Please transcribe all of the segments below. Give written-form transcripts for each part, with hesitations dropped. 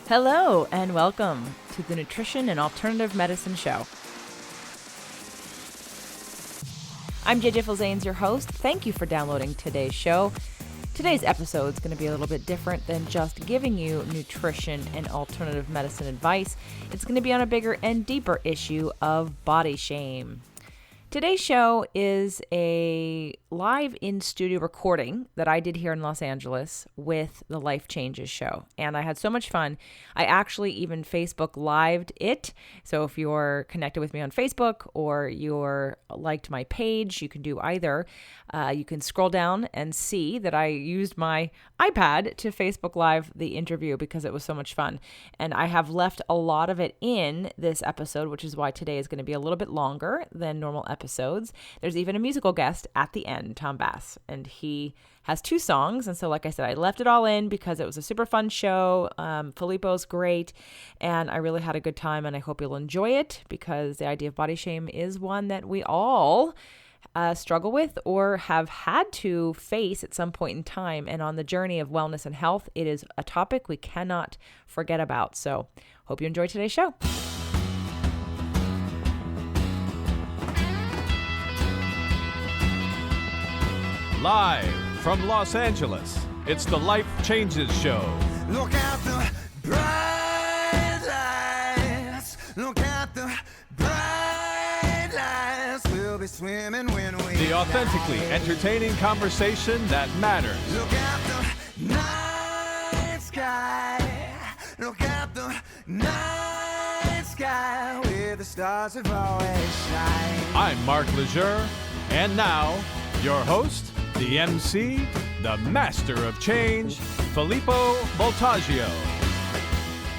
Hello, and welcome to the Nutrition and Alternative Medicine Show. I'm JJ Flizanes, your host. Thank you for downloading today's show. Today's episode is going to be a little bit different than just giving you nutrition and alternative medicine advice. It's going to be on a bigger and deeper issue of body shame. Today's show is a live in-studio recording that I did here in Los Angeles with the Life Changes show, and I had so much fun. I actually even Facebook lived it, so if you're connected with me on Facebook or you're liked my page, you can do either. You can scroll down and see that I used my iPad to Facebook Live the interview because it was so much fun, and I have left a lot of it in this episode, which is why today is going to be a little bit longer than normal episodes. There's even a musical guest at the end, Tom Bass, and he has 2 songs. And so, like I said, I left it all in because it was a super fun show. Filippo's great, and I really had a good time, and I hope you'll enjoy it because the idea of body shame is one that we all struggle with or have had to face at some point in time. And on the journey of wellness and health, it is a topic we cannot forget about. So hope you enjoy today's show. Live from Los Angeles, it's the Life Changes Show. Look at the bright lights. Look at the bright lights. We'll be swimming when we The authentically entertaining conversation that matters. Look at the night sky. Look at the night sky where the stars have always shined. I'm Mark Lejeune, and now, your host, the MC, the master of change, Filippo Voltaggio.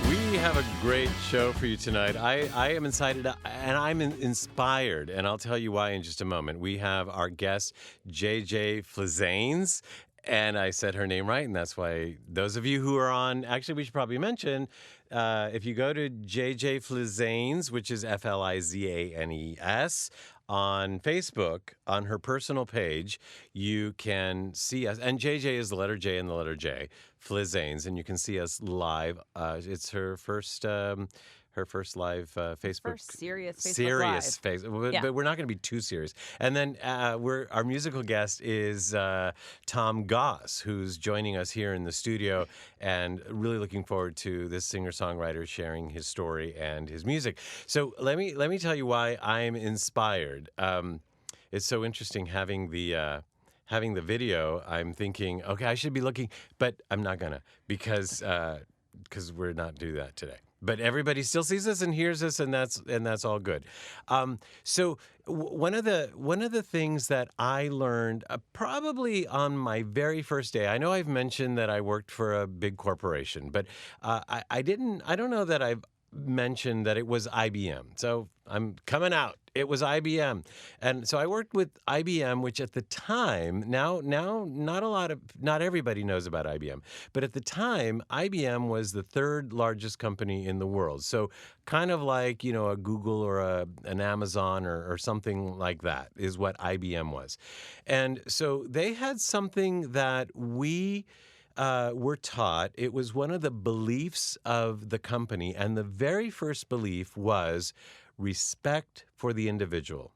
We have a great show for you tonight. I am excited and I'm inspired, and I'll tell you why in just a moment. We have our guest, JJ Flizanes, and I said her name right, and that's why those of you who are on, actually we should probably mention, if you go to JJ Flizanes, which is Flizanes, on Facebook, on her personal page, you can see us. And JJ is the letter J and the letter J, Flizanes, and you can see us live. It's her first live Facebook. First serious Facebook Live. But we're not going to be too serious. And then our musical guest is Tom Goss, who's joining us here in the studio, and really looking forward to this singer-songwriter sharing his story and his music. So let me tell you why I'm inspired. It's so interesting having the video. I'm thinking, okay, I should be looking, but I'm not gonna because we're not do that today. But everybody still sees us and hears us, and that's all good. So one of the things that I learned probably on my very first day. I know I've mentioned that I worked for a big corporation, but I don't know that I've mentioned that it was IBM. So I'm coming out. It was IBM. And so I worked with IBM, which at the time, now not everybody knows about IBM, but at the time, IBM was the 3rd largest company in the world. So kind of like, a Google or an Amazon or something like that is what IBM was. And so they had something that we were taught. It was one of the beliefs of the company, and the very first belief was respect for the individual.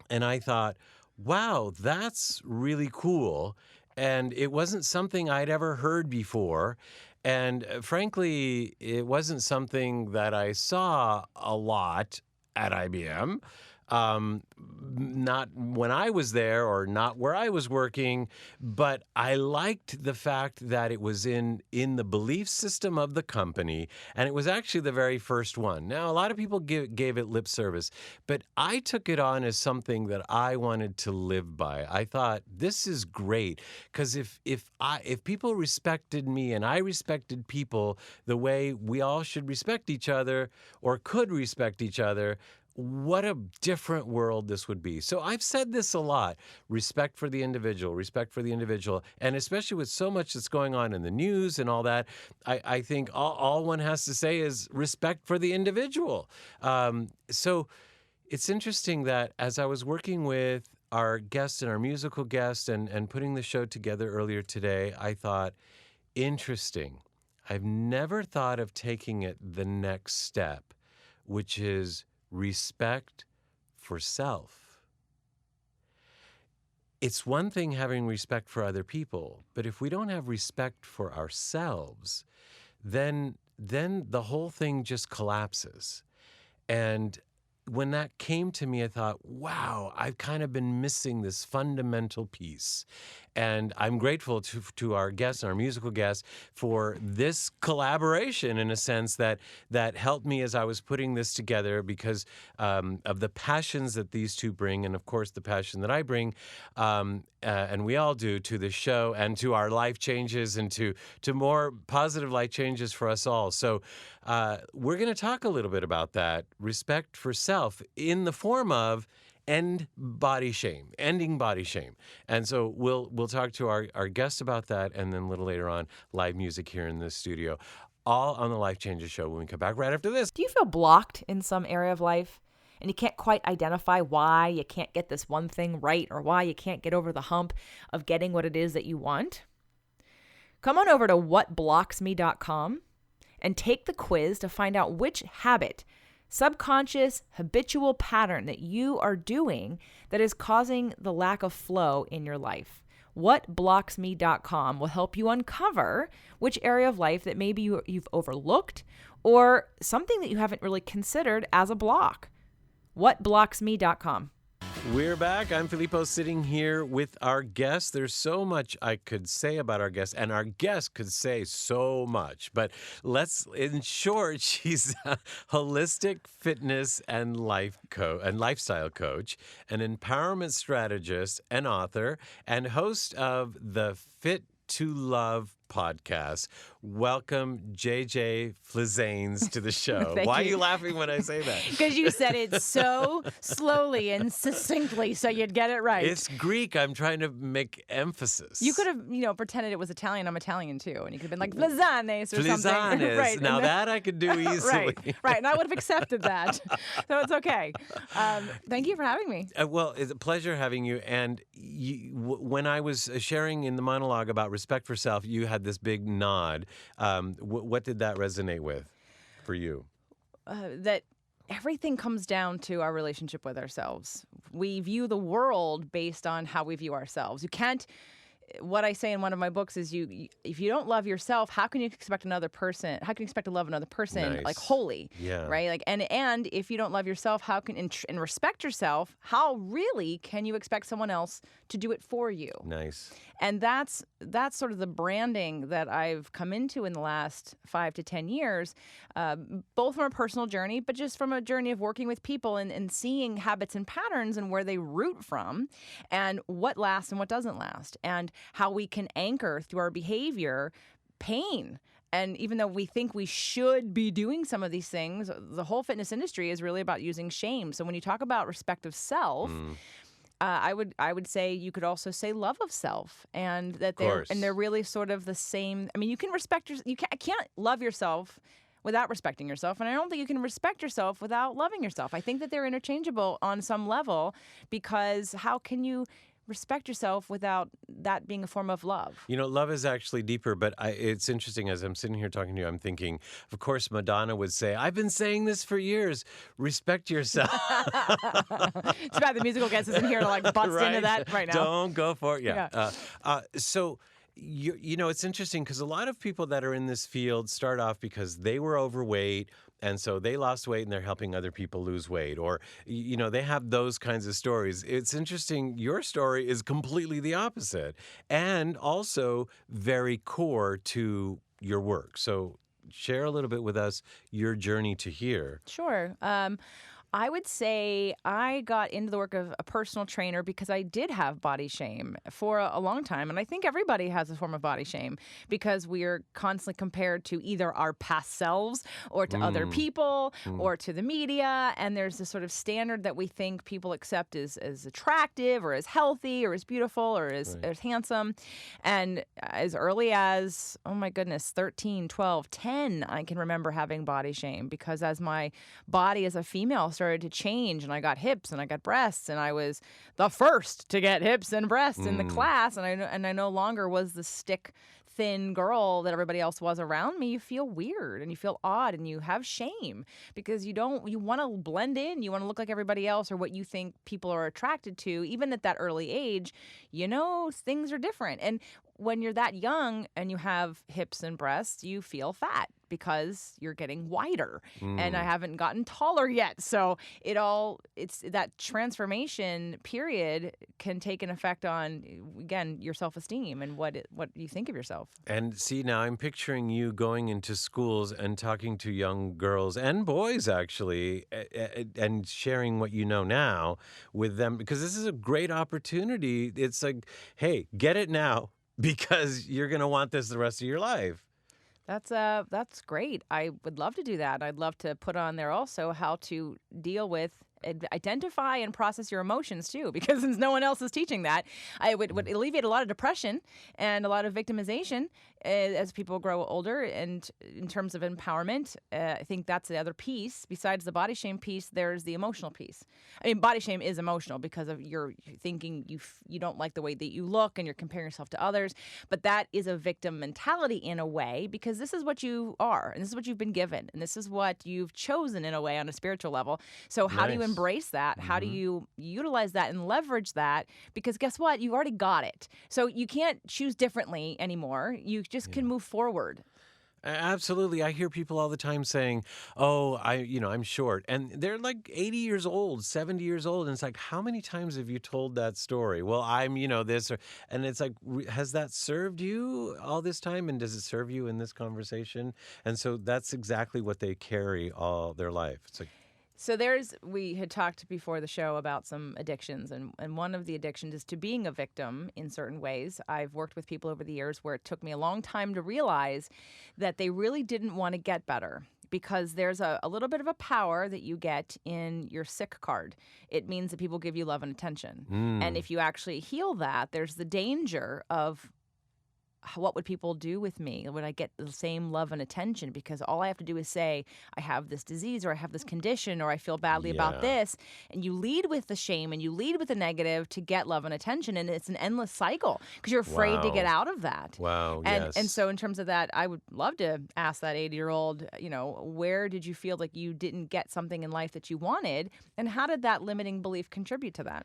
And I thought, wow, that's really cool. And it wasn't something I'd ever heard before. And frankly, it wasn't something that I saw a lot at IBM. Not when I was there or not where I was working, but I liked the fact that it was in the belief system of the company, and it was actually the very first one. Now, a lot of people gave it lip service, but I took it on as something that I wanted to live by. I thought, this is great, because if people respected me and I respected people the way we all should respect each other or could respect each other, what a different world this would be. So I've said this a lot, respect for the individual, and especially with so much that's going on in the news and all that, I think all one has to say is respect for the individual. So it's interesting that as I was working with our guest and our musical guest and putting the show together earlier today, I thought, interesting I've never thought of taking it the next step, which is respect for self. It's one thing having respect for other people, but if we don't have respect for ourselves, then the whole thing just collapses. And when that came to me, I thought, wow, I've kind of been missing this fundamental piece. And I'm grateful to our guests, our musical guests, for this collaboration in a sense that helped me as I was putting this together because of the passions that these two bring, and of course the passion that I bring, and we all do, to the show and to our life changes and to more positive life changes for us all. So we're going to talk a little bit about that, respect for self, in the form of ending body shame. And so we'll talk to our guest about that, and then a little later on, live music here in the studio, all on the Life Changes Show when we come back right after this. Do you feel blocked in some area of life and you can't quite identify why you can't get this one thing right or why you can't get over the hump of getting what it is that you want? Come on over to whatblocksme.com and take the quiz to find out which habit, subconscious, habitual pattern that you are doing that is causing the lack of flow in your life. Whatblocksme.com will help you uncover which area of life that maybe you've overlooked or something that you haven't really considered as a block. Whatblocksme.com. We're back. I'm Filippo, sitting here with our guest. There's so much I could say about our guest, and our guest could say so much. But in short, she's a holistic fitness and lifestyle coach, an empowerment strategist, an author, and host of the Fit to Love podcast. Welcome, JJ Flizanes, to the show. Why are you laughing when I say that? Because you said it so slowly and succinctly so you'd get it right. It's Greek. I'm trying to make emphasis. You could have, pretended it was Italian. I'm Italian too. And you could have been like, Flizanes or something. Flizanes. Right. Now that I could do easily. Right. And I would have accepted that. So it's okay. Thank you for having me. Well, it's a pleasure having you. And when I was sharing in the monologue about respect for self, you had this big nod. What did that resonate with for you? That everything comes down to our relationship with ourselves. We view the world based on how we view ourselves. You can't. What I say in one of my books is, if you don't love yourself, how can you expect another person? How can you expect to love another person Nice. like wholly? Yeah. Right. Like and if you don't love yourself, how can and respect yourself? How really can you expect someone else to do it for you? Nice. And that's sort of the branding that I've come into in the last 5 to 10 years, both from a personal journey, but just from a journey of working with people and seeing habits and patterns and where they root from and what lasts and what doesn't last, and how we can anchor through our behavior pain. And even though we think we should be doing some of these things, the whole fitness industry is really about using shame. So when you talk about respect of self, I would say you could also say love of self, and that they're really sort of the same. I mean, you can respect you can't love yourself without respecting yourself, and I don't think you can respect yourself without loving yourself. I think that they're interchangeable on some level, because how can you respect yourself without that being a form of love? Love is actually deeper, but it's interesting. As I'm sitting here talking to you, I'm thinking, of course, Madonna would say, I've been saying this for years, respect yourself. It's bad the musical guest isn't here to bust into that right now. Don't go for it. Yeah. So it's interesting because a lot of people that are in this field start off because they were overweight, and so they lost weight and they're helping other people lose weight, or they have those kinds of stories. It's interesting. Your story is completely the opposite, and also very core to your work. So share a little bit with us your journey to here. Sure. I would say I got into the work of a personal trainer because I did have body shame for a long time. And I think everybody has a form of body shame because we are constantly compared to either our past selves or to other people or to the media. And there's this sort of standard that we think people accept as attractive or as healthy or as beautiful or as handsome. And as early as, 13, 12, 10, I can remember having body shame because as my body as a female started to change and I got hips and I got breasts and I was the first to get hips and breasts in the class, and I no longer was the stick thin girl that everybody else was around me, you feel weird and you feel odd and you have shame because you want to blend in. You want to look like everybody else or what you think people are attracted to. Even at that early age, things are different. And when you're that young and you have hips and breasts, you feel fat because you're getting wider. And I haven't gotten taller yet. So it's that transformation period can take an effect on, again, your self-esteem and what you think of yourself. And see, now I'm picturing you going into schools and talking to young girls and boys, actually, and sharing what you know now with them, because this is a great opportunity. It's like, hey, get it now because you're going to want this the rest of your life. That's great. I would love to do that. I'd love to put on there also how to deal with, identify and process your emotions too, because since no one else is teaching that, I would alleviate a lot of depression and a lot of victimization as people grow older. And in terms of empowerment, I think that's the other piece. Besides the body shame piece, there's the emotional piece. I mean, body shame is emotional because of you're thinking you don't like the way that you look and you're comparing yourself to others. But that is a victim mentality in a way, because this is what you are and this is what you've been given and this is what you've chosen in a way on a spiritual level. So how do you embrace that? How do you utilize that and leverage that? Because guess what? You already got it. So you can't choose differently anymore. You just can move forward. Absolutely. I hear people all the time saying, oh, I'm short. And they're like 80 years old, 70 years old. And it's like, how many times have you told that story? Well, I'm, this. And it's like, has that served you all this time? And does it serve you in this conversation? And so that's exactly what they carry all their life. It's like, so we had talked before the show about some addictions, and one of the addictions is to being a victim in certain ways. I've worked with people over the years where it took me a long time to realize that they really didn't want to get better, because there's a little bit of a power that you get in your sick card. It means that people give you love and attention. And if you actually heal that, there's the danger of, what would people do with me? Would I get the same love and attention? Because all I have to do is say, I have this disease or I have this condition or I feel badly about this. And you lead with the shame and you lead with the negative to get love and attention. And it's an endless cycle because you're afraid to get out of that. Wow. And so in terms of that, I would love to ask that 80-year-old, where did you feel like you didn't get something in life that you wanted? And how did that limiting belief contribute to that?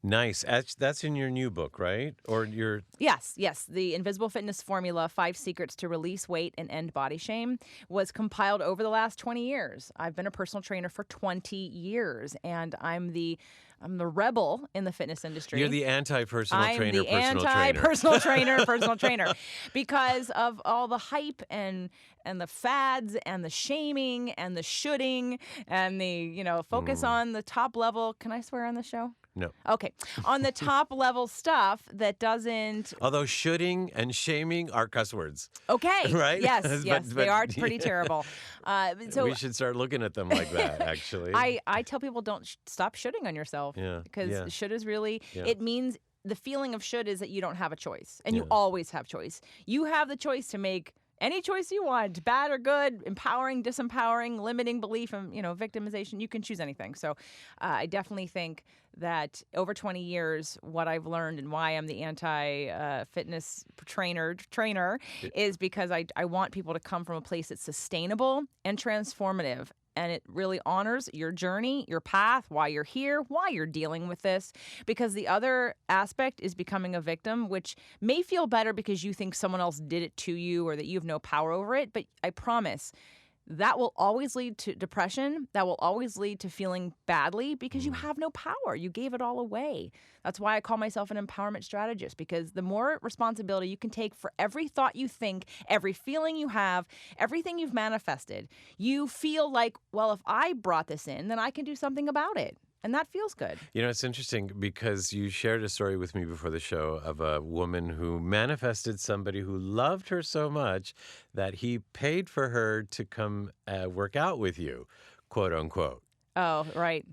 Nice. That's in your new book, right? Or your... Yes. The Invisible Fitness Formula, 5 Secrets to Release Weight and End Body Shame, was compiled over the last 20 years. I've been a personal trainer for 20 years, and I'm the rebel in the fitness industry. You're the anti-personal trainer, personal trainer, because of all the hype and the fads and the shaming and the shoulding and the, focus on the top level. Can I swear on the show? No. Okay. On the top level stuff that doesn't... Although shoulding and shaming are cuss words. Okay. Right? Yes, But they are pretty terrible. So we should start looking at them like that, actually. I tell people don't stop shoulding on yourself. Yeah. Because should is really... It means the feeling of should is that you don't have a choice. And you always have choice. You have the choice to make any choice you want, bad or good, empowering, disempowering, limiting belief, and victimization. You can choose anything. So I definitely think that over 20 years, what I've learned and why I'm the anti-fitness trainer is because I want people to come from a place that's sustainable and transformative. And it really honors your journey, your path, why you're here, why you're dealing with this. Because the other aspect is becoming a victim, which may feel better because you think someone else did it to you or that you have no power over it. But I promise that will always lead to depression. That will always lead to feeling badly because you have no power. You gave it all away. That's why I call myself an empowerment strategist, because the more responsibility you can take for every thought you think, every feeling you have, everything you've manifested, you feel like, well, if I brought this in, then I can do something about it. And that feels good. It's interesting because you shared a story with me before the show of a woman who manifested somebody who loved her so much that he paid for her to come work out with you, quote unquote. Oh, right.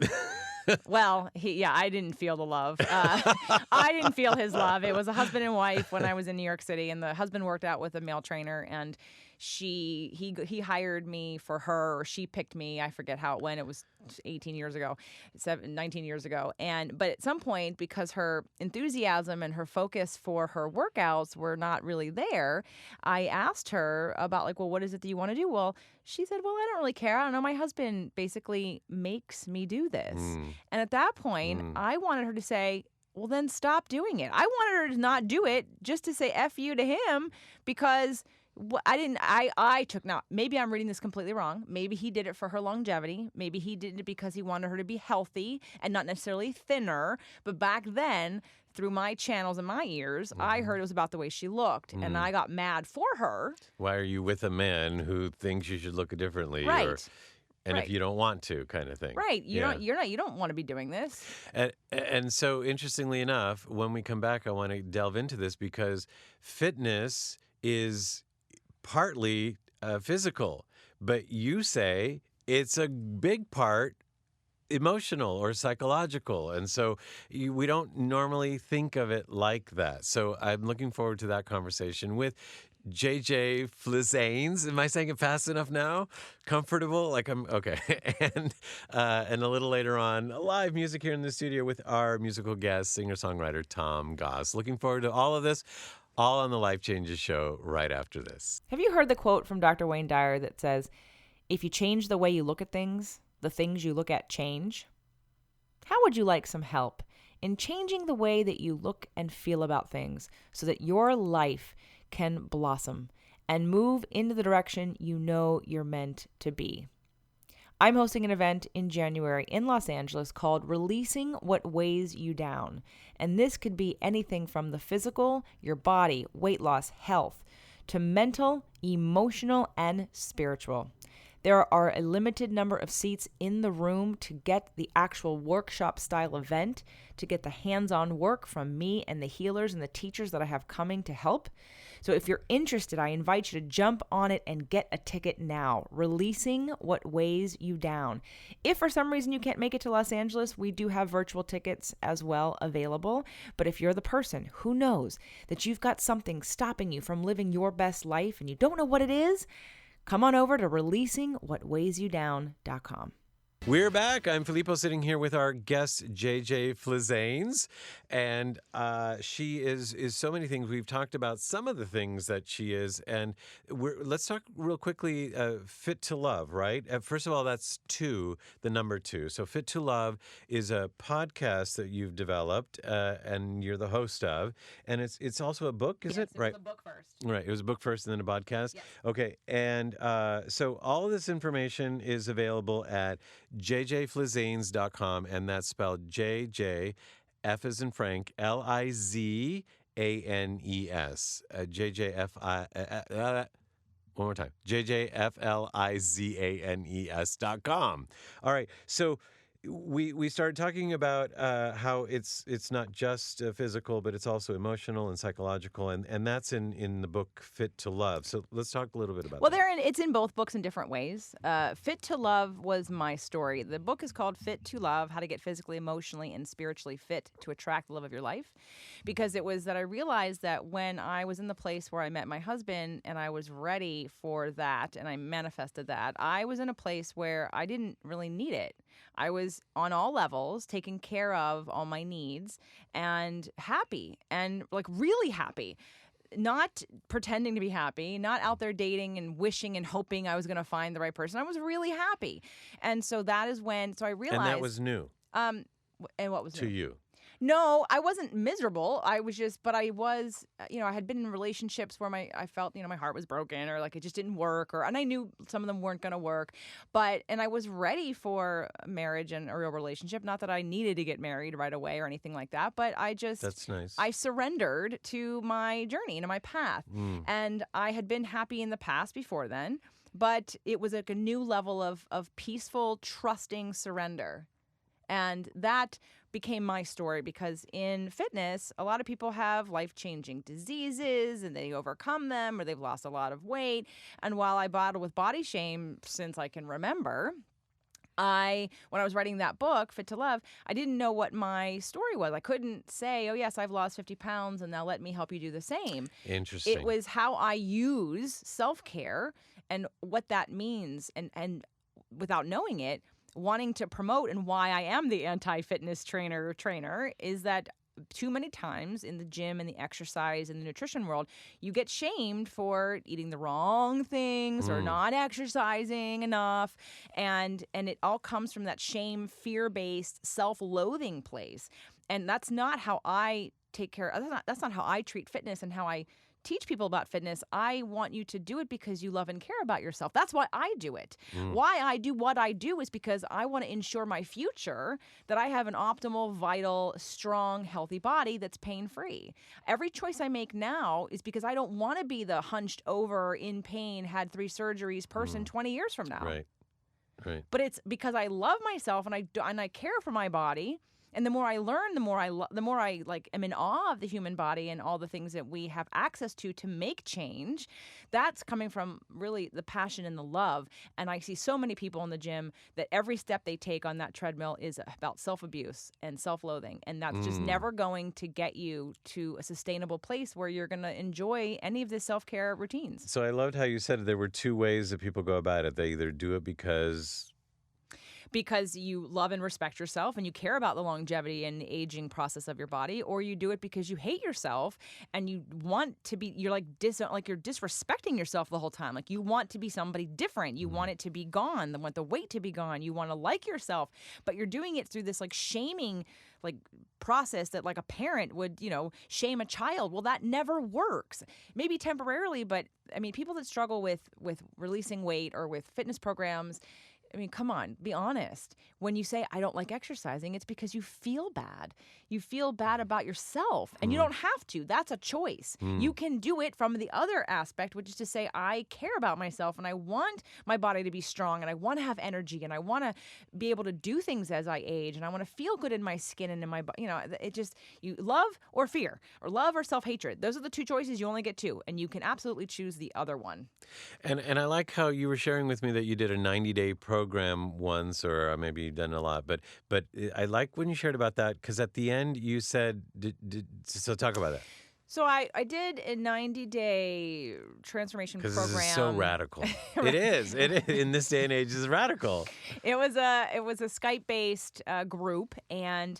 Well, I didn't feel the love. I didn't feel his love. It was a husband and wife when I was in New York City, and the husband worked out with a male trainer, and he hired me for her, or she picked me. I forget how it went. It was 18 years ago, 19 years ago. But at some point, because her enthusiasm and her focus for her workouts were not really there, I asked her about like, well, what is it that you want to do? Well, she said, well, I don't really care. I don't know. My husband basically makes me do this. And at that point, I wanted her to say, well, then stop doing it. I wanted her to not do it, just to say F you to him, because I took, now, maybe I'm reading this completely wrong. Maybe he did it for her longevity. Maybe he did it because he wanted her to be healthy and not necessarily thinner. But back then, through my channels and my ears, I heard it was about the way she looked, and I got mad for her. Why are you with a man who thinks you should look differently? Right. And Right. if you don't want to, kind of thing. Right. You don't want to be doing this. And so, interestingly enough, when we come back, I want to delve into this because fitness is partly physical, but you say it's a big part emotional or psychological. And so we don't normally think of it like that. So I'm looking forward to that conversation with JJ Flizanes. Am I saying it fast enough now? Comfortable? Like I'm okay. And a little later on, live music here in the studio with our musical guest, singer-songwriter Tom Goss. Looking forward to all of this, all on the Life Changes show right after this. Have you heard the quote from Dr. Wayne Dyer that says, if you change the way you look at things, the things you look at change? How would you like some help in changing the way that you look and feel about things so that your life can blossom and move into the direction you know you're meant to be? I'm hosting an event in January in Los Angeles called Releasing What Weighs You Down. And this could be anything from the physical, your body, weight loss, health, to mental, emotional, and spiritual. There are a limited number of seats in the room to get the actual workshop style event, to get the hands-on work from me and the healers and the teachers that I have coming to help. So if you're interested, I invite you to jump on it and get a ticket now. Releasing What Weighs You Down. If for some reason you can't make it to Los Angeles, we do have virtual tickets as well available. But if you're the person who knows that you've got something stopping you from living your best life and you don't know what it is, come on over to releasingwhatweighsyoudown.com. We're back. I'm Filippo, sitting here with our guest, JJ Flizanes. And she is so many things. We've talked about some of the things that she is. And let's talk real quickly, Fit to Love, right? First of all, that's 2, the number 2. So Fit to Love is a podcast that you've developed and you're the host of. And it's also a book, is it? Yes, it was a book first. Right. It was a book first and then a podcast? Yes. Okay. And so all of this information is available at jjflizanes.com, and that's spelled JJ, F as in Frank, Lizanes. JJFI. One more time. JJFlizanes.com. All right. So we started talking about how it's not just physical, but it's also emotional and psychological, and that's in the book Fit to Love. So let's talk a little bit about that. It's in both books in different ways. Fit to Love was my story. The book is called Fit to Love: How to Get Physically, Emotionally, and Spiritually Fit to Attract the Love of Your Life. Because it was that I realized that when I was in the place where I met my husband and I was ready for that and I manifested that, I was in a place where I didn't really need it. I was on all levels, taking care of all my needs and happy, and like really happy. Not pretending to be happy, not out there dating and wishing and hoping I was going to find the right person. I was really happy. And so that is when, so I realized. And that was new And what was to new? you. No, I wasn't miserable. I was just, but I was, I had been in relationships where I felt, my heart was broken, or like it just didn't work, and I knew some of them weren't going to work, and I was ready for marriage and a real relationship. Not that I needed to get married right away or anything like that, but That's nice. I surrendered to my journey and my path. And I had been happy in the past before then, but it was like a new level of peaceful, trusting surrender. And that became my story, because in fitness, a lot of people have life-changing diseases and they overcome them, or they've lost a lot of weight. And while I battle with body shame since I can remember, when I was writing that book, Fit to Love, I didn't know what my story was. I couldn't say, oh, yes, I've lost 50 pounds and now let me help you do the same. Interesting. It was how I use self-care and what that means. And without knowing it, wanting to promote and why I am the anti-fitness trainer is that too many times in the gym and the exercise and the nutrition world, you get shamed for eating the wrong things or not exercising enough. And it all comes from that shame, fear-based, self-loathing place. And that's not how I take care. That's not how I treat fitness and how I teach people about fitness. I want you to do it because you love and care about yourself. That's why I do it. Why I do what I do is because I want to ensure my future that I have an optimal, vital, strong, healthy body that's pain-free. Every choice I make now is because I don't want to be the hunched over, in pain, had 3 surgeries person 20 years from now. Right. But it's because I love myself and I care for my body. And the more I learn, the more I like am in awe of the human body and all the things that we have access to make change. That's coming from really the passion and the love. And I see so many people in the gym that every step they take on that treadmill is about self-abuse and self-loathing. And that's just never going to get you to a sustainable place where you're going to enjoy any of the self-care routines. So I loved how you said there were 2 ways that people go about it. They either do it because you love and respect yourself and you care about the longevity and aging process of your body, or you do it because you hate yourself and you want to be, you're you're disrespecting yourself the whole time. Like you want to be somebody different. You want it to be gone. You want the weight to be gone. You want to like yourself, but you're doing it through this like shaming like process that like a parent would, shame a child. Well, that never works. Maybe temporarily, but I mean, people that struggle with releasing weight or with fitness programs, I mean, come on, be honest. When you say, I don't like exercising, it's because you feel bad. You feel bad about yourself, and you don't have to. That's a choice. You can do it from the other aspect, which is to say, I care about myself, and I want my body to be strong, and I want to have energy, and I want to be able to do things as I age, and I want to feel good in my skin and in my body. You love or fear, or love or self-hatred. Those are the 2 choices. You only get 2, and you can absolutely choose the other one. And I like how you were sharing with me that you did a 90-day program once, or maybe you've done a lot. But I like when you shared about that, because at the end you said, so talk about that. So I did a 90-day transformation program. Because this is so radical. It is. In this day and age, it's radical. It was a Skype-based group, and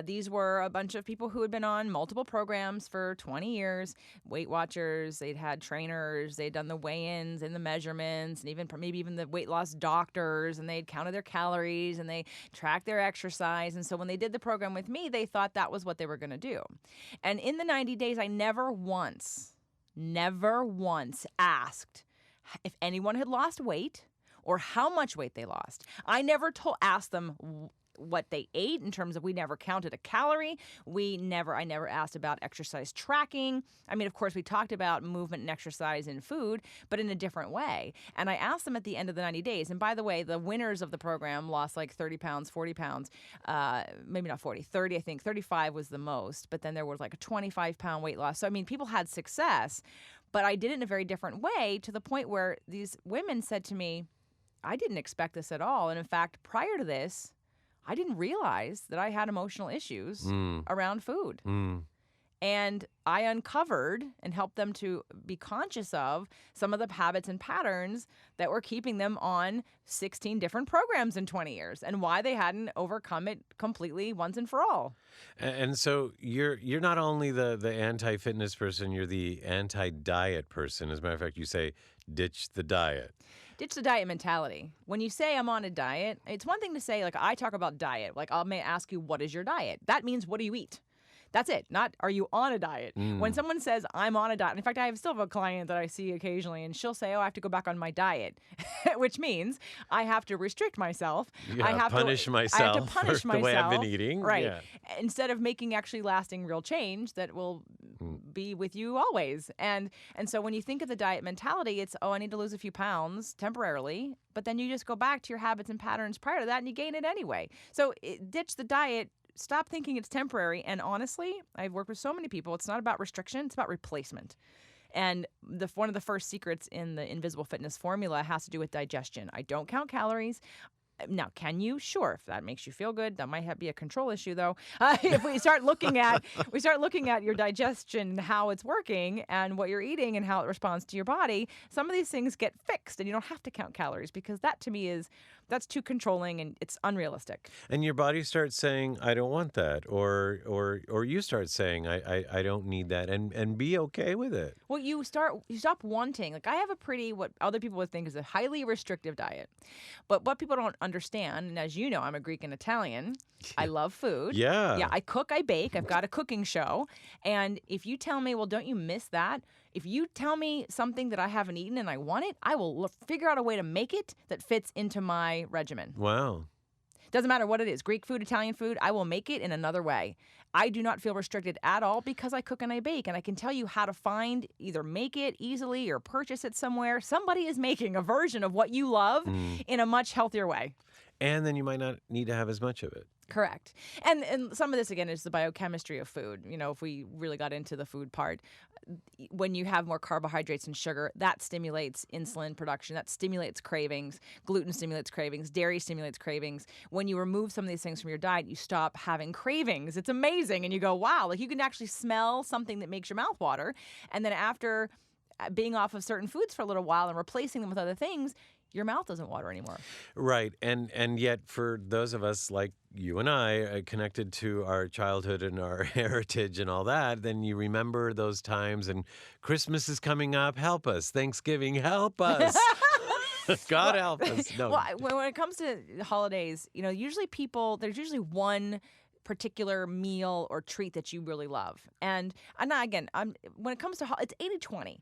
these were a bunch of people who had been on multiple programs for 20 years, Weight Watchers. They'd had trainers. They'd done the weigh-ins and the measurements, and maybe even the weight loss doctors, and they'd counted their calories, and they tracked their exercise. And so when they did the program with me, they thought that was what they were going to do. And in the 90 days, I never once asked if anyone had lost weight or how much weight they lost. I never asked them what they ate in terms of, we never counted a calorie. I never asked about exercise tracking. I mean, of course, we talked about movement and exercise and food, but in a different way. And I asked them at the end of the 90 days, and by the way, the winners of the program lost like 30 pounds, 40 pounds, maybe not 40, 30, I think. 35 was the most, but then there was like a 25-pound weight loss. So, I mean, people had success, but I did it in a very different way, to the point where these women said to me, I didn't expect this at all. And in fact, prior to this, I didn't realize that I had emotional issues around food. And I uncovered and helped them to be conscious of some of the habits and patterns that were keeping them on 16 different programs in 20 years, and why they hadn't overcome it completely once and for all. And so you're not only the anti-fitness person, you're the anti-diet person. As a matter of fact, you say, ditch the diet. Ditch the diet mentality. When you say I'm on a diet, it's one thing to say, like, I talk about diet. Like, I may ask you, what is your diet? That means, what do you eat? That's it. Not, are you on a diet? When someone says, I'm on a diet, in fact, I still have a client that I see occasionally, and she'll say, I have to go back on my diet, which means I have to restrict myself. I have to punish myself for the way I've been eating. Right. Yeah. Instead of making actually lasting real change that will be with you always. And so when you think of the diet mentality, it's, I need to lose a few pounds temporarily, but then you just go back to your habits and patterns prior to that and you gain it anyway. So ditch the diet. Stop thinking it's temporary. And honestly, I've worked with so many people. It's not about restriction. It's about replacement. And one of the first secrets in the Invisible Fitness formula has to do with digestion. I don't count calories. Now, can you? Sure, if that makes you feel good. That might be a control issue, though. If we start looking at your digestion and how it's working and what you're eating and how it responds to your body, some of these things get fixed, and you don't have to count calories, because that to me that's too controlling and it's unrealistic. And your body starts saying, I don't want that. Or you start saying, I don't need that, and be okay with it. Well, you stop wanting. Like, I have a pretty, what other people would think is a highly restrictive diet. But what people don't understand, and as you know, I'm a Greek and Italian. I love food. Yeah. Yeah, I cook, I bake. I've got a cooking show. And if you tell me, well, don't you miss that? If you tell me something that I haven't eaten and I want it, I will figure out a way to make it that fits into my regimen. Wow. Doesn't matter what it is, Greek food, Italian food, I will make it in another way. I do not feel restricted at all because I cook and I bake, and I can tell you how to either make it easily or purchase it somewhere. Somebody is making a version of what you love in a much healthier way. And then you might not need to have as much of it. Correct. And some of this, again, is the biochemistry of food. You know, if we really got into the food part, when you have more carbohydrates and sugar, that stimulates insulin production. That stimulates cravings. Gluten stimulates cravings. Dairy stimulates cravings. When you remove some of these things from your diet, you stop having cravings. It's amazing. And you go, wow, like you can actually smell something that makes your mouth water. And then after being off of certain foods for a little while and replacing them with other things, your mouth doesn't water anymore. Right. And yet for those of us like you and I, connected to our childhood and our heritage and all that, then you remember those times, and Christmas is coming up. Help us. Thanksgiving, help us. God help us. No. Well, when it comes to holidays, you know, there's usually one particular meal or treat that you really love. And when it comes to it's 80-20.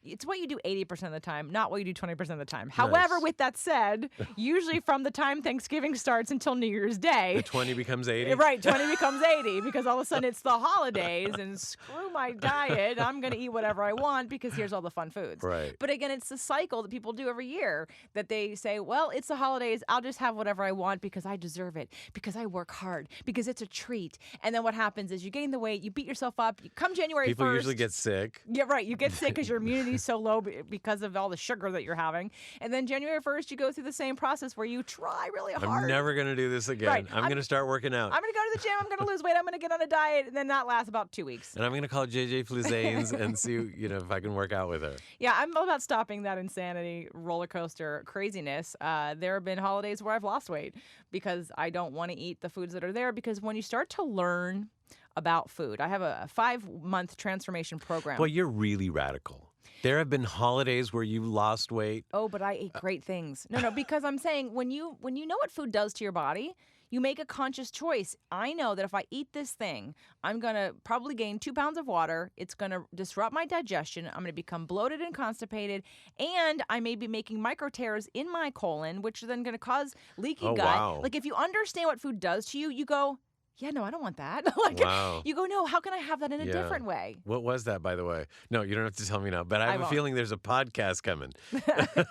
It's what you do 80% of the time, not what you do 20% of the time. However, with that said, usually from the time Thanksgiving starts until New Year's Day, The 20 becomes 80? Right, 20 becomes 80 because all of a sudden it's the holidays and screw my diet. I'm going to eat whatever I want because here's all the fun foods. Right. But again, it's the cycle that people do every year that they say, well, it's the holidays. I'll just have whatever I want because I deserve it, because I work hard, because it's a treat. And then what happens is you gain the weight, you beat yourself up. You come January 1st. People usually get sick. Yeah, right. You get sick because your immunity is so low because of all the sugar that you're having. And then January 1st, you go through the same process where you try really hard. I'm never going to do this again. Right. I'm going to start working out. I'm going to go to the gym. I'm going to lose weight. I'm going to get on a diet. And then that lasts about 2 weeks. And I'm going to call JJ Fluzanes and see, if I can work out with her. Yeah, I'm all about stopping that insanity roller coaster craziness. There have been holidays where I've lost weight because I don't want to eat the foods that are there, because when you start to learn about food, I have a 5-month transformation program. Well, you're really radical. There have been holidays where you lost weight. Oh, but I ate great things. No, because I'm saying when you know what food does to your body, you make a conscious choice. I know that if I eat this thing, I'm going to probably gain 2 pounds of water. It's going to disrupt my digestion. I'm going to become bloated and constipated. And I may be making micro tears in my colon, which are then going to cause leaky gut. Wow. Like, if you understand what food does to you, you go, yeah, no, I don't want that. Wow. You go, no, how can I have that in a different way? What was that, by the way? No, you don't have to tell me now, but I have a won't. feeling there's a podcast coming.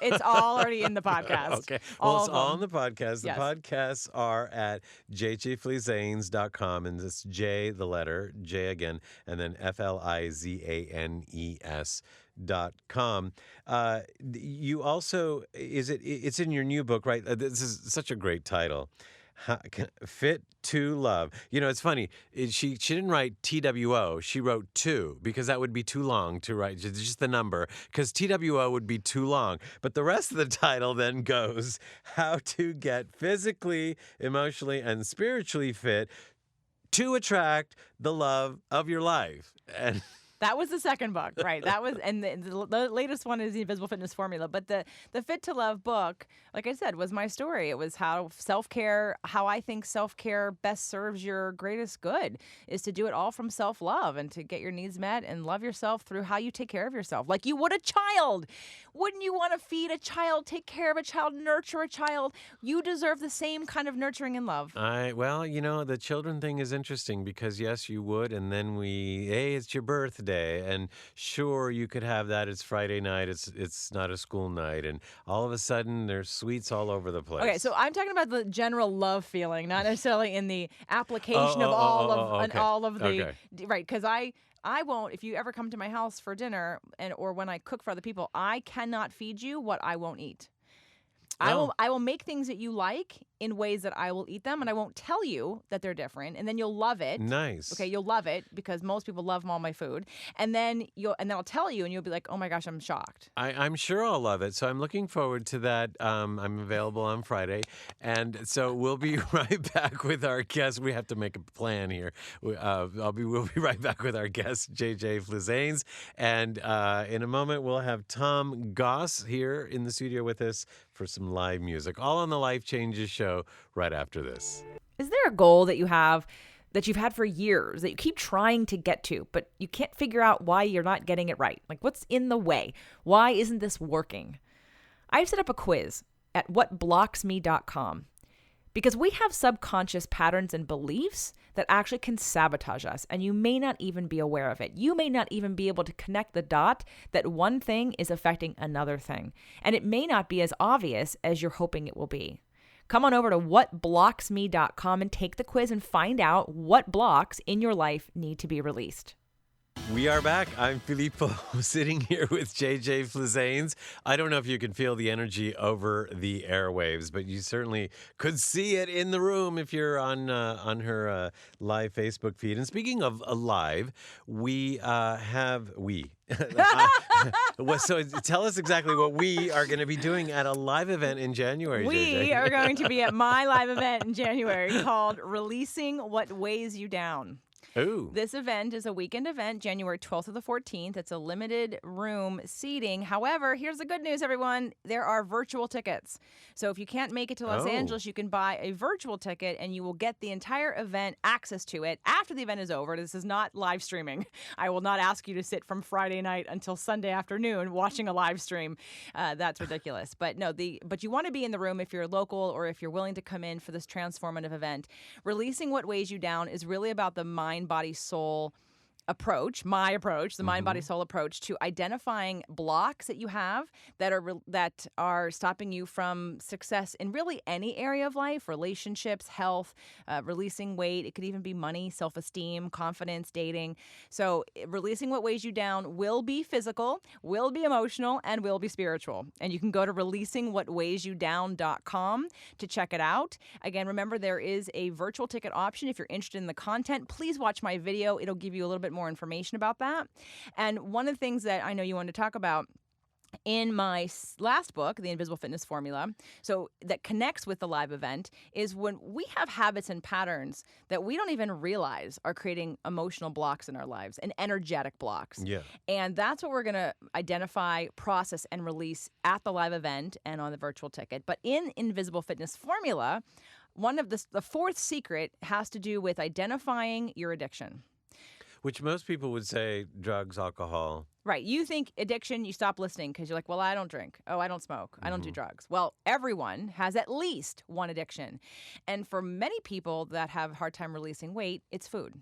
It's all already in the podcast. Okay. Well, All it's of all them. on the podcast. The Yes. podcasts are at jjflizanes.com, and it's J, the letter, J again, and then FLIZANES.com. You also, it's in your new book, right? This is such a great title. Fit to Love. It's funny. She didn't write TWO. She wrote 2 because that would be too long to write. Just the number, because TWO would be too long. But the rest of the title then goes, How to Get Physically, Emotionally, and Spiritually Fit to Attract the Love of Your Life. And That was the second book, right? That was, and the latest one is the Invisible Fitness Formula. But the Fit to Love book, like I said, was my story. It was how self-care, how I think self-care best serves your greatest good, is to do it all from self-love and to get your needs met and love yourself through how you take care of yourself, like you would a child. Wouldn't you want to feed a child, take care of a child, nurture a child? You deserve the same kind of nurturing and love. The children thing is interesting because, yes, you would. And then hey, it's your birthday. And sure, you could have that. It's Friday night. It's not a school night. And all of a sudden, there's sweets all over the place. Okay, so I'm talking about the general love feeling, not necessarily in the application of all of the Okay. right. Because I won't. If you ever come to my house for dinner or when I cook for other people, I cannot feed you what I won't eat. I will make things that you like in ways that I will eat them, and I won't tell you that they're different, and then you'll love it. Nice. Okay, you'll love it because most people love all my food, and then I'll tell you, and you'll be like, "Oh my gosh, I'm shocked." I'm sure I'll love it. So I'm looking forward to that. I'm available on Friday. And so we'll be right back with our guest. We have to make a plan here. We'll be right back with our guest, JJ Flizanes. And in a moment, we'll have Tom Goss here in the studio with us for some live music, all on the Life Changes show right after this. Is there a goal that you have that you've had for years that you keep trying to get to, but you can't figure out why you're not getting it right? Like, what's in the way? Why isn't this working? I've set up a quiz at whatblocksme.com because we have subconscious patterns and beliefs that actually can sabotage us, and you may not even be aware of it. You may not even be able to connect the dot that one thing is affecting another thing, and it may not be as obvious as you're hoping it will be. Come on over to whatblocksme.com and take the quiz and find out what blocks in your life need to be released. We are back. I'm Filippo, sitting here with JJ Flizanes. I don't know if you can feel the energy over the airwaves, but you certainly could see it in the room if you're on her live Facebook feed. And speaking of live, we have. So tell us exactly what we are going to be doing at a live event in January, JJ. We are going to be at my live event in January called Releasing What Weighs You Down. Ooh. This event is a weekend event, January 12th to the 14th. It's a limited room seating. However, here's the good news, everyone. There are virtual tickets. So if you can't make it to Los Angeles, you can buy a virtual ticket and you will get the entire event, access to it after the event is over. This is not live streaming. I will not ask you to sit from Friday night until Sunday afternoon watching a live stream. That's ridiculous. But you want to be in the room if you're local or if you're willing to come in for this transformative event. Releasing What Weighs You Down is really about the mind, body, soul approach, my approach, the mind, body, soul approach to identifying blocks that you have that are stopping you from success in really any area of life, relationships, health, releasing weight. It could even be money, self-esteem, confidence, dating. So releasing what weighs you down will be physical, will be emotional, and will be spiritual. And you can go to releasingwhatweighyoudown.com to check it out. Again, remember there is a virtual ticket option. If you're interested in the content, please watch my video. It'll give you a little bit more information about that. And one of the things that I know you wanted to talk about in my last book, The Invisible Fitness Formula, so that connects with the live event, is when we have habits and patterns that we don't even realize are creating emotional blocks in our lives and energetic blocks. Yeah. And that's what we're going to identify, process, and release at the live event and on the virtual ticket. But in Invisible Fitness Formula, one of the fourth secret has to do with identifying your addiction. Which most people would say drugs, alcohol. Right. You think addiction, you stop listening because you're like, well, I don't drink. Oh, I don't smoke. I don't do drugs. Well, everyone has at least one addiction. And for many people that have a hard time releasing weight, it's food.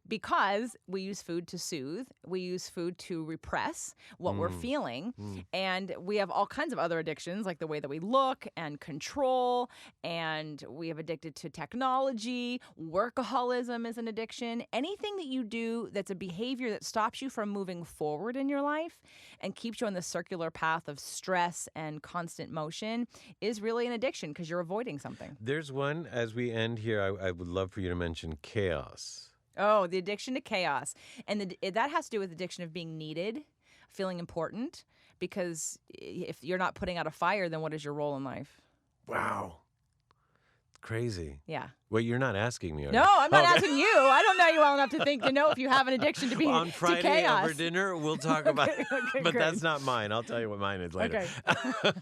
Because we use food to soothe, we use food to repress what we're feeling, and we have all kinds of other addictions, like the way that we look and control, and we have addicted to technology. Workaholism is an addiction. Anything that you do that's a behavior that stops you from moving forward in your life and keeps you on the circular path of stress and constant motion is really an addiction because you're avoiding something. There's one, as we end here, I would love for you to mention chaos. Oh, the addiction to chaos. And that has to do with addiction of being needed, feeling important, because if you're not putting out a fire, then what is your role in life? Wow. Crazy. Yeah. Well, you're not asking me, are No, you? I'm not asking you. I don't know you well enough to know if you have an addiction to be On to Friday chaos. over dinner, we'll talk about it. Okay, But great. that's not mine. I'll tell you what mine is later. Okay.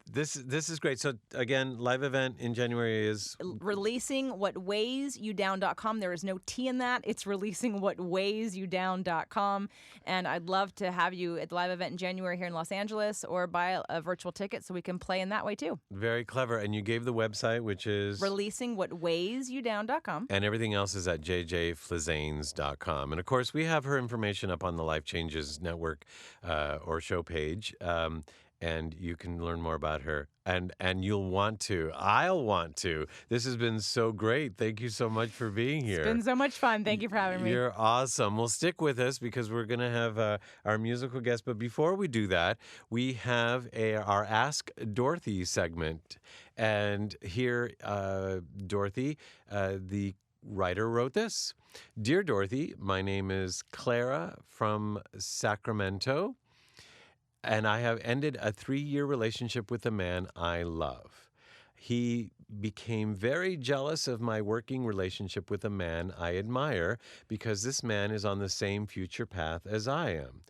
This is great. So again, live event in January is Releasingwhatweighyoudown.com. There is no T in that. It's releasingwhatweighyoudown.com. And I'd love to have you at the live event in January here in Los Angeles, or buy a virtual ticket so we can play in that way too. very clever. And you gave the website, which is Releasingwhatweighyoudown.com. and everything else is at jjflizanes.com. And of course, we have her information up on the Life Changes Network or show page. and you can learn more about her. And you'll want to. I'll want to. This has been so great. Thank you so much for being here. It's been so much fun. Thank you for having me. You're awesome. Well, stick with us because we're going to have our musical guest. But before we do that, we have our Ask Dorothy segment. And here, Dorothy, the writer wrote this. Dear Dorothy, my name is Clara from Sacramento, and I have ended a 3-year relationship with a man I love. He became very jealous of my working relationship with a man I admire because this man is on the same future path as I am.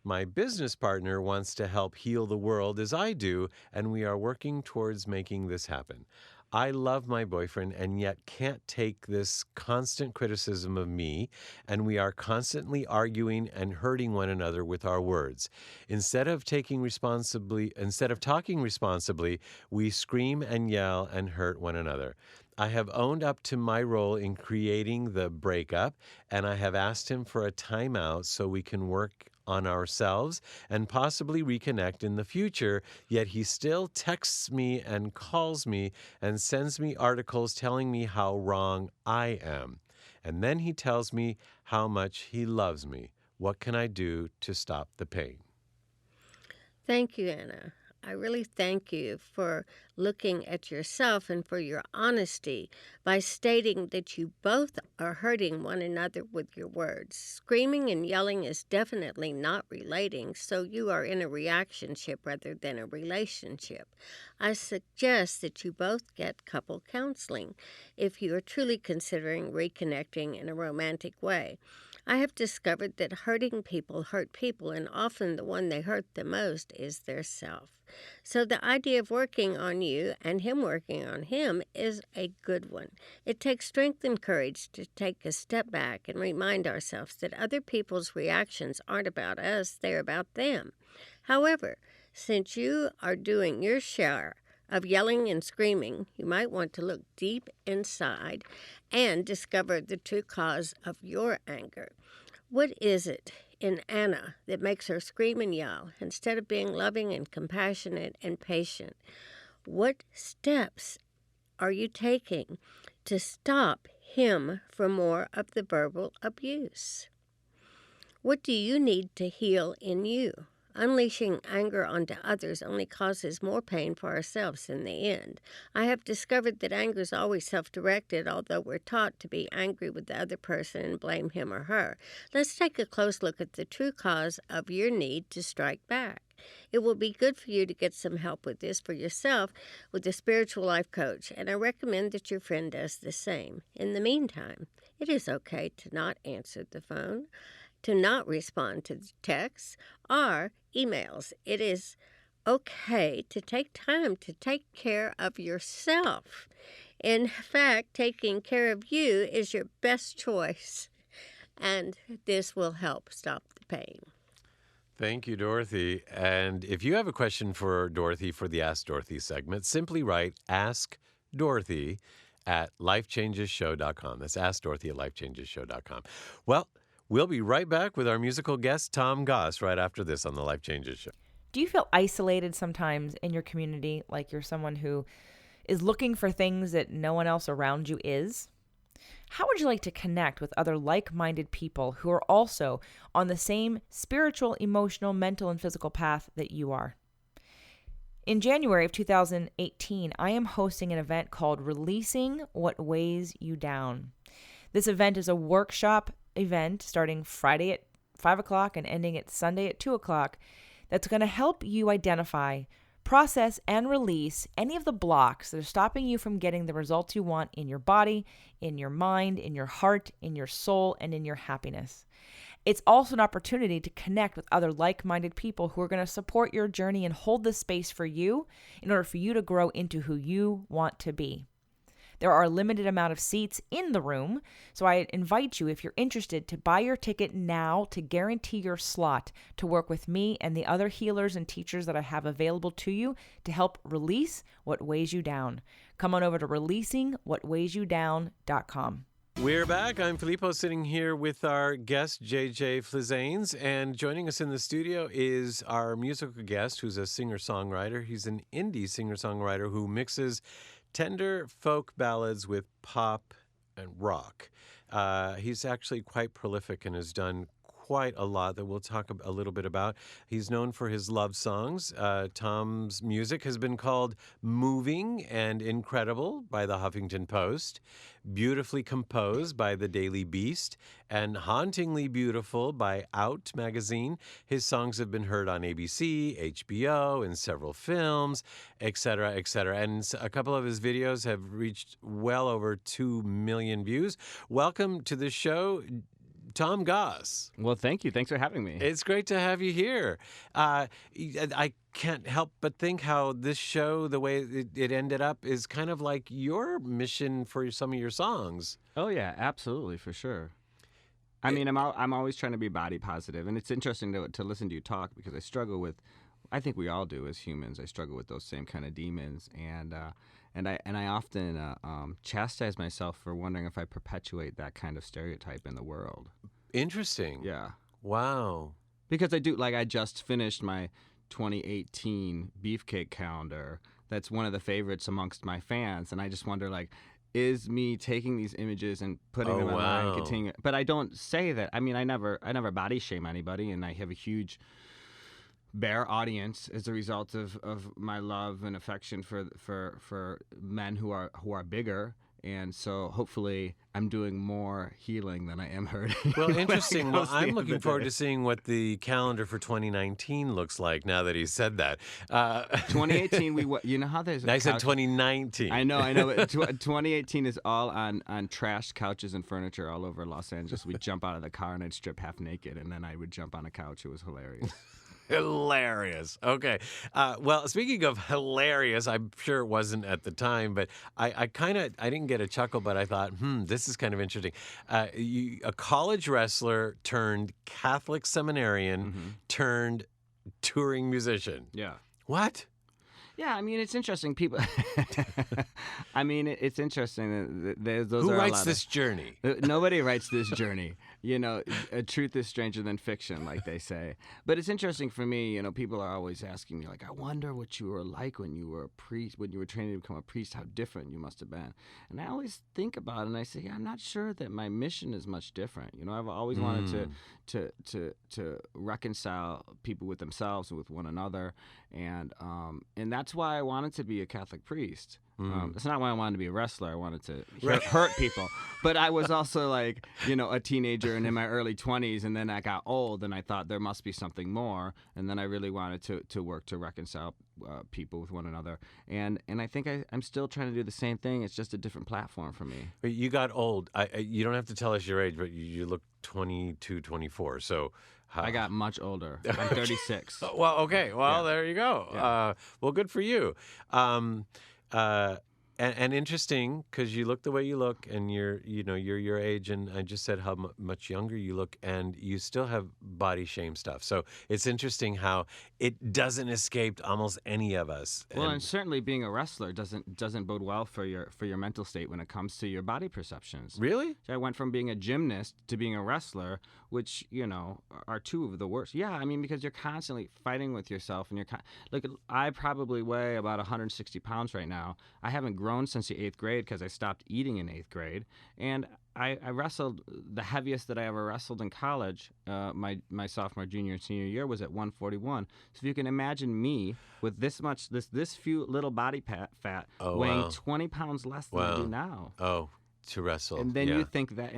My business partner wants to help heal the world as I do, and we are working towards making this happen. I love my boyfriend and yet can't take this constant criticism of me, and we are constantly arguing and hurting one another with our words. Instead of talking responsibly, we scream and yell and hurt one another. I have owned up to my role in creating the breakup, and I have asked him for a timeout so we can work on ourselves and possibly reconnect in the future, yet he still texts me and calls me and sends me articles telling me how wrong I am. And then he tells me how much he loves me. What can I do to stop the pain? Thank you, Anna. I really thank you for looking at yourself and for your honesty by stating that you both are hurting one another with your words. Screaming and yelling is definitely not relating, so you are in a reactionship rather than a relationship. I suggest that you both get couple counseling if you are truly considering reconnecting in a romantic way. I have discovered that hurting people hurt people, and often the one they hurt the most is their self. So the idea of working on you and him working on him is a good one. It takes strength and courage to take a step back and remind ourselves that other people's reactions aren't about us, they're about them. However, since you are doing your share of yelling and screaming, you might want to look deep inside and discover the true cause of your anger. What is it in Anna that makes her scream and yell instead of being loving and compassionate and patient? What steps are you taking to stop him from more of the verbal abuse? What do you need to heal in you? Unleashing anger onto others only causes more pain for ourselves in the end. I have discovered that anger is always self-directed, although we're taught to be angry with the other person and blame him or her. Let's take a close look at the true cause of your need to strike back. It will be good for you to get some help with this for yourself with a spiritual life coach, and I recommend that your friend does the same. In the meantime, it is okay to not answer the phone, to not respond to texts or emails. It is okay to take time to take care of yourself. In fact, taking care of you is your best choice, and this will help stop the pain. Thank you, Dorothy. And if you have a question for Dorothy for the Ask Dorothy segment, simply write Ask Dorothy at lifechangeshow.com. That's Ask Dorothy at lifechangeshow.com. Well, we'll be right back with our musical guest, Tom Goss, right after this on the Life Changes Show. Do you feel isolated sometimes in your community, like you're someone who is looking for things that no one else around you is? How would you like to connect with other like-minded people who are also on the same spiritual, emotional, mental, and physical path that you are? In January of 2018, I am hosting an event called Releasing What Weighs You Down. This event is a workshop event starting Friday at 5 o'clock and ending at Sunday at 2 o'clock that's going to help you identify, process, and release any of the blocks that are stopping you from getting the results you want in your body, in your mind, in your heart, in your soul, and in your happiness. It's also an opportunity to connect with other like-minded people who are going to support your journey and hold this space for you in order for you to grow into who you want to be. There are a limited amount of seats in the room, so I invite you, if you're interested, to buy your ticket now to guarantee your slot to work with me and the other healers and teachers that I have available to you to help release what weighs you down. Come on over to releasingwhatweighsyoudown.com. We're back. I'm Filippo, sitting here with our guest, JJ Flizanes, and joining us in the studio is our musical guest, who's a singer-songwriter. He's an indie singer-songwriter who mixes tender folk ballads with pop and rock. He's actually quite prolific and has done quite a lot that we'll talk a little bit about. He's known for his love songs. Tom's music has been called moving and incredible by the Huffington Post, beautifully composed by the Daily Beast, and hauntingly beautiful by Out magazine. His songs have been heard on ABC, HBO, in several films, etc., etc. And a couple of his videos have reached well over 2 million views. Welcome to the show, Tom Goss. Well, thank you. Thanks for having me. It's great to have you here. I can't help but think how this show, the way it ended up, is kind of like your mission for some of your songs. Oh yeah, absolutely, for sure. I mean, I'm always trying to be body positive, and it's interesting to listen to you talk because I struggle with. I think we all do as humans. I struggle with those same kind of demons, and I often chastise myself for wondering if I perpetuate that kind of stereotype in the world. Interesting. Yeah. Wow. Because I do, like, I just finished my 2018 Beefcake calendar. That's one of the favorites amongst my fans, and I just wonder, like, is me taking these images and putting them online and continuing? But I don't say that. I mean, I never body shame anybody, and I have a huge Bear audience as a result of my love and affection for men who are bigger. And so hopefully I'm doing more healing than I am hurting. Well, interesting. Well, I'm looking forward to seeing what the calendar for 2019 looks like now that he said that. 2018, you know how there's I said 2019. I know. But 2018 is all on trashed couches and furniture all over Los Angeles. We'd jump out of the car and I'd strip half naked, and then I would jump on a couch. It was hilarious. Hilarious. Okay. Well, speaking of hilarious, I'm sure it wasn't at the time, but I didn't get a chuckle, but I thought, this is kind of interesting. A college wrestler turned Catholic seminarian turned touring musician. Yeah. What? Yeah, I mean, it's interesting. People, I mean, it's interesting. Those Who are writes this journey? Nobody writes this journey. You know, truth is stranger than fiction, like they say. But it's interesting for me. You know, people are always asking me, like, I wonder what you were like when you were a priest, when you were training to become a priest. How different you must have been. And I always think about it, and I say, I'm not sure that my mission is much different. You know, I've always wanted to reconcile people with themselves and with one another, and that's why I wanted to be a Catholic priest. It's not why I wanted to be a wrestler. I wanted to hurt people. But I was also, like, you know, a teenager and in my early 20s, and then I got old, and I thought there must be something more, and then I really wanted to work to reconcile people with one another. And I think I'm still trying to do the same thing. It's just a different platform for me. But you got old. You don't have to tell us your age, but you look 22, 24. So I got much older. I'm 36. Well, okay. Well, there you go. Yeah. Well, good for you. And interesting, because you look the way you look, and you're your age, and I just said how much younger you look, and you still have body shame stuff. So it's interesting how it doesn't escape almost any of us. Well, and certainly being a wrestler doesn't bode well for your mental state when it comes to your body perceptions. Really? So I went from being a gymnast to being a wrestler, which, you know, are two of the worst. Yeah, I mean, because you're constantly fighting with yourself, and look, I probably weigh about 160 pounds right now. I haven't grown since the 8th grade because I stopped eating in 8th grade, and I wrestled. The heaviest that I ever wrestled in college, my sophomore, junior, and senior year, was at 141. So if you can imagine me with this few little body fat, weighing 20 pounds less than I do now. Oh, to wrestle. And then you think that,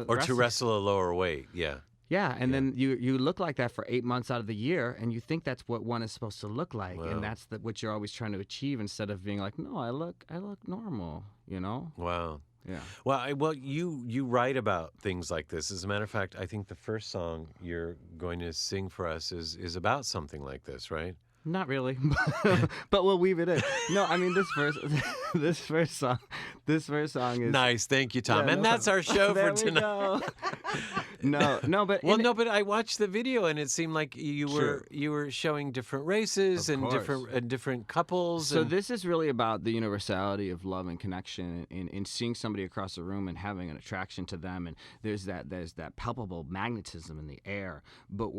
or to wrestle a lower weight. Yeah. Yeah, and then you look like that for 8 months out of the year, and you think that's what one is supposed to look like, and that's what you're always trying to achieve, instead of being like, no, I look normal, you know? Wow. Yeah. Well, you write about things like this. As a matter of fact, I think the first song you're going to sing for us is about something like this, right? Not really, but we'll weave it in. No, I mean this first song is Nice, thank you, Tom. Yeah, and no that's our show There for we tonight. go. no, but Well, no, but I watched the video and it seemed like you were showing different races Of and course. different couples. So and, this is really about the universality of love and connection, and seeing somebody across the room and having an attraction to them, and there's that palpable magnetism in the air, but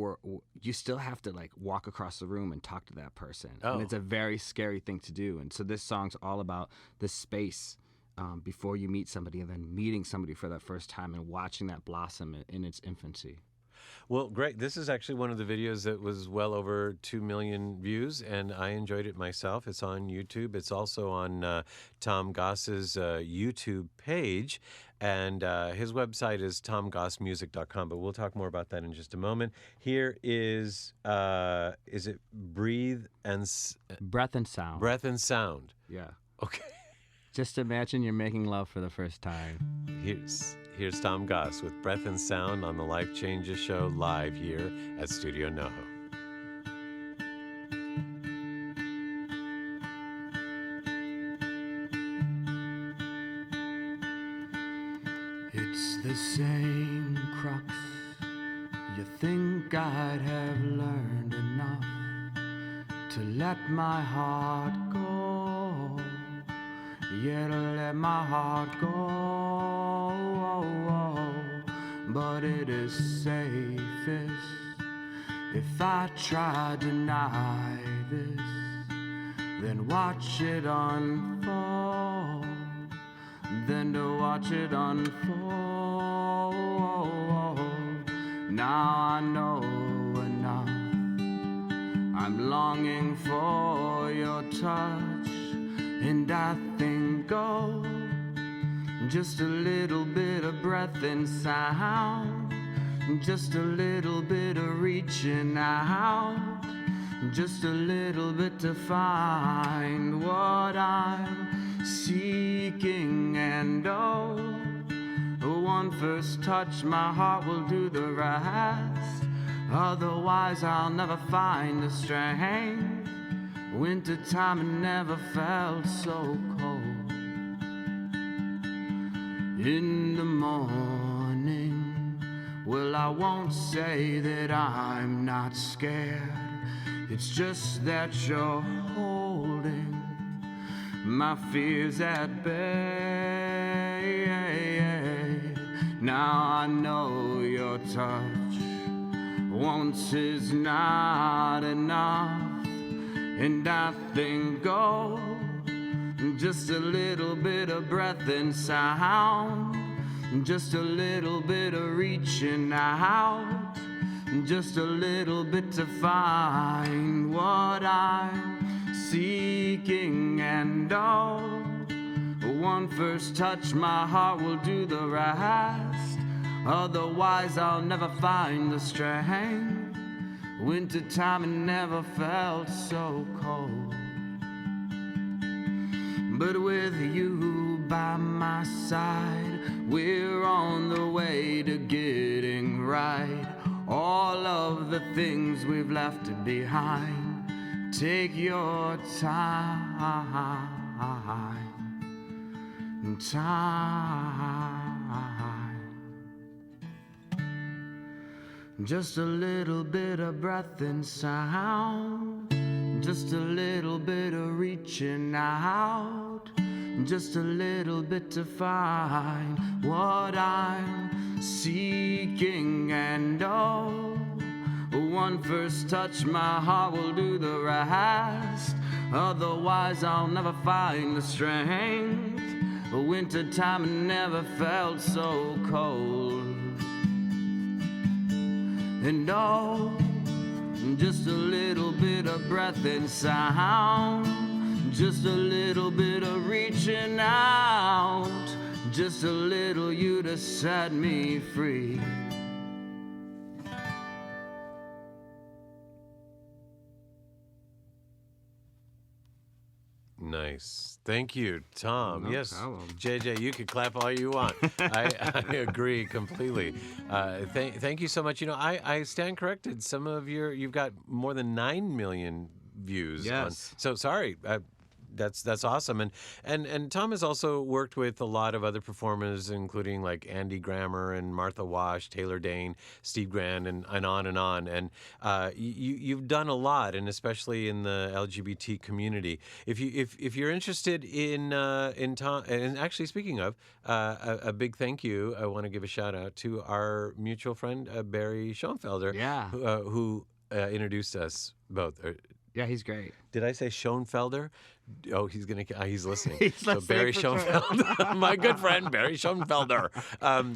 you still have to like walk across the room and talk to that person, and it's a very scary thing to do. And so this song's all about the space before you meet somebody, and then meeting somebody for that first time and watching that blossom in its infancy. Well, great. This is actually one of the videos that was well over 2 million views, and I enjoyed it myself. It's on YouTube. It's also on Tom Goss's YouTube page, and his website is tomgossmusic.com, but we'll talk more about that in just a moment. Here is it Breathe and Breath and sound. Breath and Sound? Yeah. Okay. Just imagine you're making love for the first time. Here's Tom Goss with Breath and Sound on the Life Changes Show live here at Studio NoHo. It's the same crux. You think I'd have learned enough to let my heart go. Yeah, to let my heart go. But it is safest if I try to deny this, then watch it unfold. Then to watch it unfold. Now I know enough. I'm longing for your touch, and I think, oh, just a little bit of breath and sound, just a little bit of reaching out, just a little bit to find what I'm seeking. And oh, one first touch, my heart will do the rest. Otherwise I'll never find the strength. Wintertime, it never felt so cold. In the morning, well, I won't say that I'm not scared. It's just that you're holding my fears at bay. Now I know your touch once is not enough, and I think, oh, just a little bit of breath and sound, just a little bit of reaching out, just a little bit to find what I'm seeking. And oh, one first touch, my heart will do the rest. Otherwise I'll never find the strength. Wintertime, it never felt so cold. But with you by my side, we're on the way to getting right. All of the things we've left behind. Take your time. Just a little bit of breath and sound, just a little bit of reaching out, just a little bit to find what I'm seeking. And oh, one first touch, my heart will do the rest. Otherwise I'll never find the strength. Wintertime, it never felt so cold. And oh, just a little bit of breath and sound, just a little bit of reaching out, just a little you to set me free. Nice. Thank you, Tom. No yes, problem. JJ, you could clap all you want. I agree completely. Thank you so much. You know, I stand corrected. You've got more than 9 million views. Yes. So sorry. That's awesome, and Tom has also worked with a lot of other performers, including like Andy Grammer and Martha Wash, Taylor Dane, Steve Grand, and on and on. And you've done a lot, and especially in the LGBT community. If you're interested in Tom, and actually speaking of, a big thank you. I want to give a shout out to our mutual friend Barry Schoenfelder, Yeah. who introduced us both. Yeah, he's great. Did I say Schoenfelder? Oh, he's listening. He's So listening Barry for sure. Schoenfelder, my good friend Barry Schoenfelder.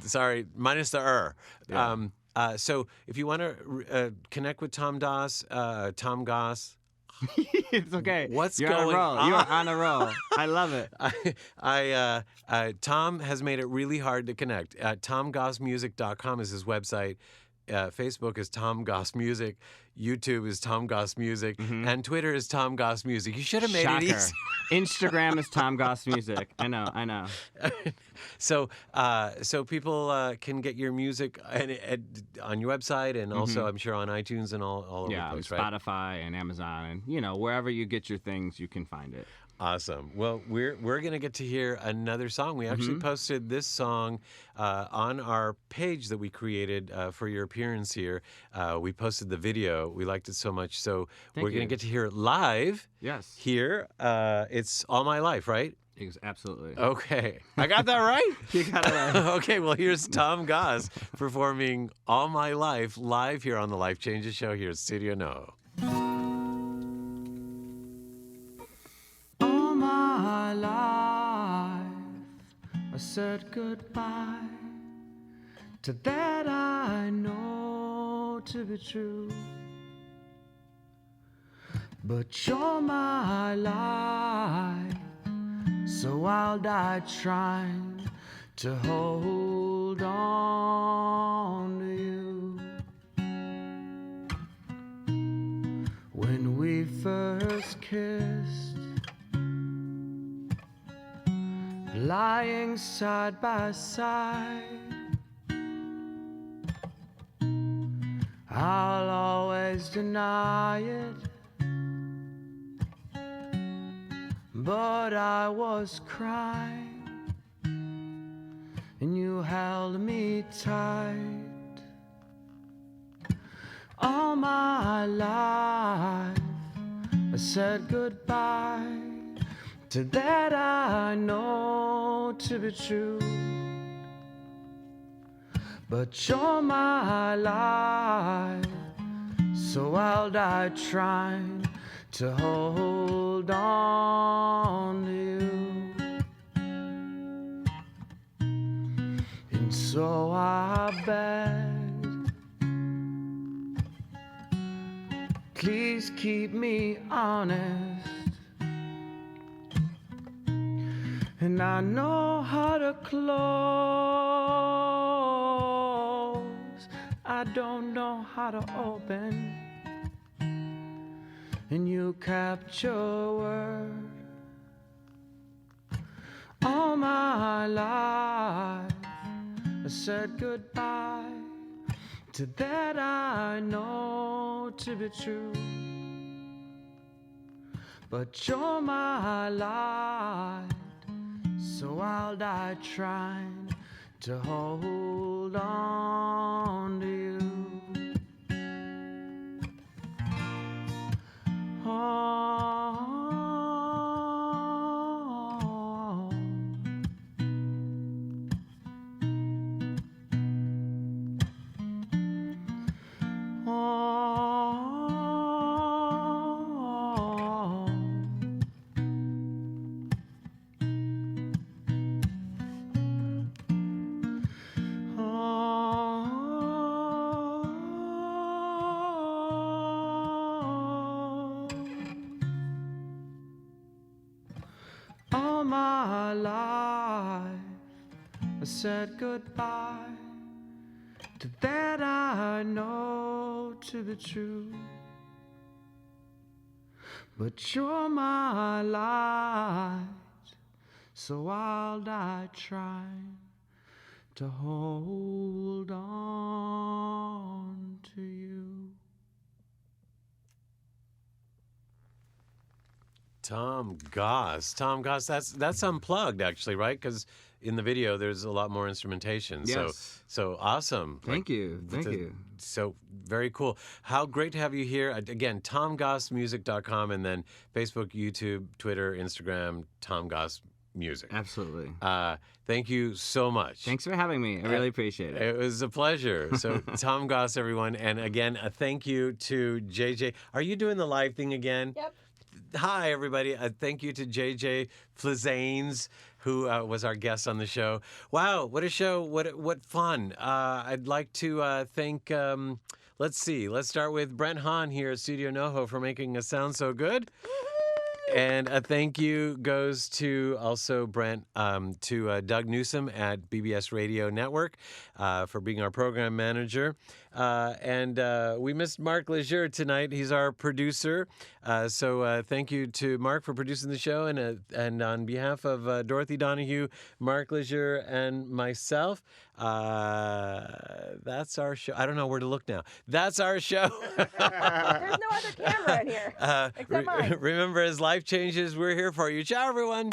Sorry, minus the Yeah. So if you want to connect with Tom Goss, It's okay. What's You're on going a roll. on? You are on a roll. I love it. Tom has made it really hard to connect. TomGossMusic.com is his website. Facebook is Tom Goss Music. YouTube is Tom Goss Music. And Twitter is Tom Goss Music. You should have made Shocker. it easy. Instagram is Tom Goss Music. I know. So people can get your music on your website and also I'm sure on iTunes and all over Yeah, the place, on right? Spotify and Amazon and wherever you get your things, you can find it. Awesome. Well, we're going to get to hear another song. We actually posted this song on our page that we created for your appearance here. We posted the video. We liked it so much. So Thank we're going you. to get to hear it live Yes. here. It's All My Life, right? Absolutely. Okay. I got that right? You got it right. Okay, well, here's Tom Goss performing All My Life live here on the Life Changes Show here at Studio No. All my life I said goodbye to that I know to be true. But you're my life, so I'll die trying to hold on to you. When we first kissed, lying side by side, I'll always deny it, but I was crying and you held me tight. All my life I said goodbye to that I know to be true. But you're my life, so I'll die trying to hold on to you. And so I begged, please keep me honest. And I know how to close, I don't know how to open. And you kept your word. All my life I said goodbye to that I know to be true. But you're my light, so I'll die trying to hold on to you. All my life I said goodbye to that I know to be true. But you're my light, so I'll die trying to hold on to you. Tom Goss. Tom Goss, that's unplugged actually, right? Because in the video there's a lot more instrumentation. Yes. So awesome. Thank you. Thank you. So very cool. How great to have you here. Again, TomGossMusic.com, and then Facebook, YouTube, Twitter, Instagram, Tom Goss Music. Absolutely. Thank you so much. Thanks for having me. I really appreciate it. It was a pleasure. So, Tom Goss, everyone. And again, a thank you to JJ. Are you doing the live thing again? Yep. Hi, everybody. Thank you to JJ Flizanes, who was our guest on the show. Wow, what a show. What fun. I'd like to thank, let's see, let's start with Brent Hahn here at Studio NoHo for making us sound so good. And a thank you goes to also Brent, to Doug Newsom at BBS Radio Network for being our program manager. And we missed Mark Lejeune tonight. He's our producer. So thank you to Mark for producing the show. And on behalf of Dorothy Donahue, Mark Lejeune, and myself, that's our show. I don't know where to look now. That's our show. There's no other camera in here except mine. Remember, as life changes, we're here for you. Ciao, everyone.